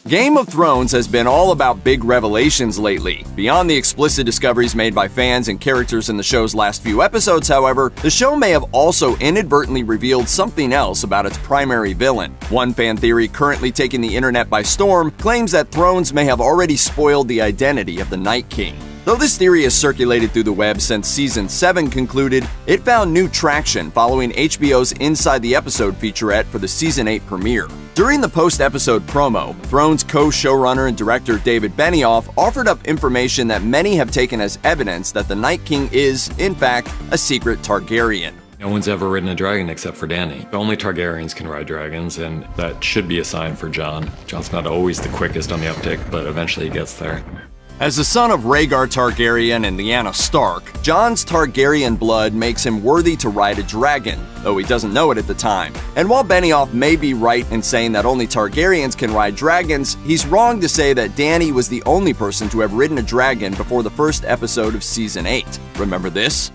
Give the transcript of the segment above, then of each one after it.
Game of Thrones has been all about big revelations lately. Beyond the explicit discoveries made by fans and characters in the show's last few episodes, however, the show may have also inadvertently revealed something else about its primary villain. One fan theory currently taking the internet by storm claims that Thrones may have already spoiled the identity of the Night King. Though this theory has circulated through the web since Season 7 concluded, it found new traction following HBO's Inside the Episode featurette for the Season 8 premiere. During the post-episode promo, Thrones co-showrunner and director David Benioff offered up information that many have taken as evidence that the Night King is, in fact, a secret Targaryen. No one's ever ridden a dragon except for Dany. Only Targaryens can ride dragons, and that should be a sign for Jon. Jon's not always the quickest on the uptick, but eventually he gets there. As the son of Rhaegar Targaryen and Lyanna Stark, Jon's Targaryen blood makes him worthy to ride a dragon, though he doesn't know it at the time. And while Benioff may be right in saying that only Targaryens can ride dragons, he's wrong to say that Dany was the only person to have ridden a dragon before the first episode of Season 8. Remember this?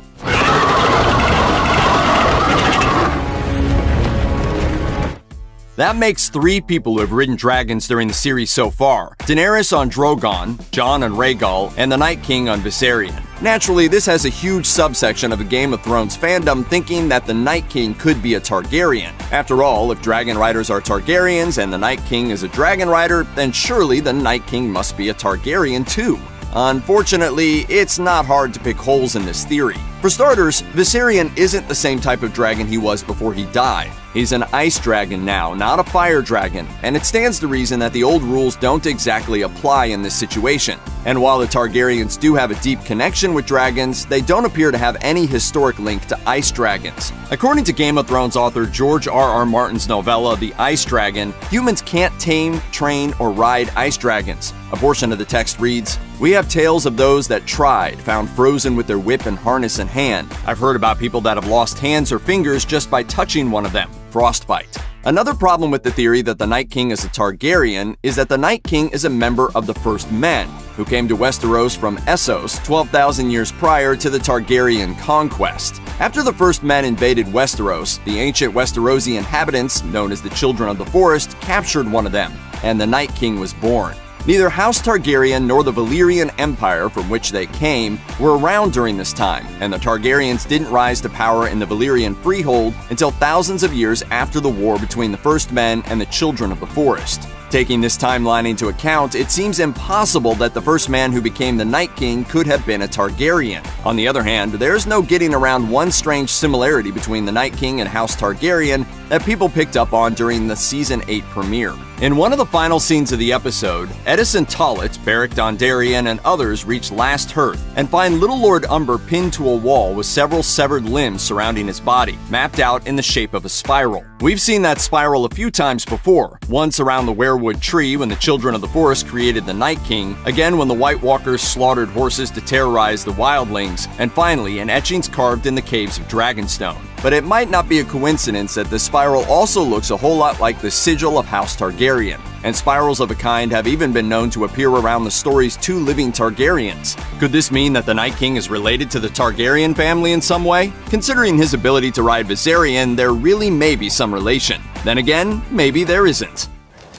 That makes 3 people who have ridden dragons during the series so far: Daenerys on Drogon, Jon on Rhaegal, and the Night King on Viserion. Naturally, this has a huge subsection of the Game of Thrones fandom thinking that the Night King could be a Targaryen. After all, if dragon riders are Targaryens and the Night King is a dragon rider, then surely the Night King must be a Targaryen too. Unfortunately, it's not hard to pick holes in this theory. For starters, Viserion isn't the same type of dragon he was before he died. He's an ice dragon now, not a fire dragon, and it stands to reason that the old rules don't exactly apply in this situation. And while the Targaryens do have a deep connection with dragons, they don't appear to have any historic link to ice dragons. According to Game of Thrones author George R.R. Martin's novella The Ice Dragon, humans can't tame, train, or ride ice dragons. A portion of the text reads, "We have tales of those that tried, found frozen with their whip and harness in hand. I've heard about people that have lost hands or fingers just by touching one of them. Frostbite." Another problem with the theory that the Night King is a Targaryen is that the Night King is a member of the First Men, who came to Westeros from Essos 12,000 years prior to the Targaryen conquest. After the First Men invaded Westeros, the ancient Westerosi inhabitants, known as the Children of the Forest, captured one of them, and the Night King was born. Neither House Targaryen nor the Valyrian Empire from which they came were around during this time, and the Targaryens didn't rise to power in the Valyrian freehold until thousands of years after the war between the First Men and the Children of the Forest. Taking this timeline into account, it seems impossible that the first man who became the Night King could have been a Targaryen. On the other hand, there's no getting around one strange similarity between the Night King and House Targaryen that people picked up on during the Season 8 premiere. In one of the final scenes of the episode, Edison Tollet, Beric Dondarrion, and others reach Last Hearth and find Little Lord Umber pinned to a wall with several severed limbs surrounding his body, mapped out in the shape of a spiral. We've seen that spiral a few times before, once around the Weirwood Tree when the Children of the Forest created the Night King, again when the White Walkers slaughtered horses to terrorize the wildlings, and finally in etchings carved in the caves of Dragonstone. But it might not be a coincidence that the spiral also looks a whole lot like the sigil of House Targaryen, and spirals of a kind have even been known to appear around the story's 2 living Targaryens. Could this mean that the Night King is related to the Targaryen family in some way? Considering his ability to ride Viserion, there really may be some relation. Then again, maybe there isn't.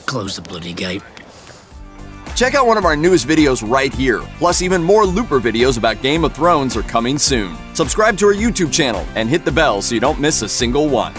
Close the bloody gate. Check out one of our newest videos right here. Plus, even more Looper videos about Game of Thrones are coming soon. Subscribe to our YouTube channel and hit the bell so you don't miss a single one.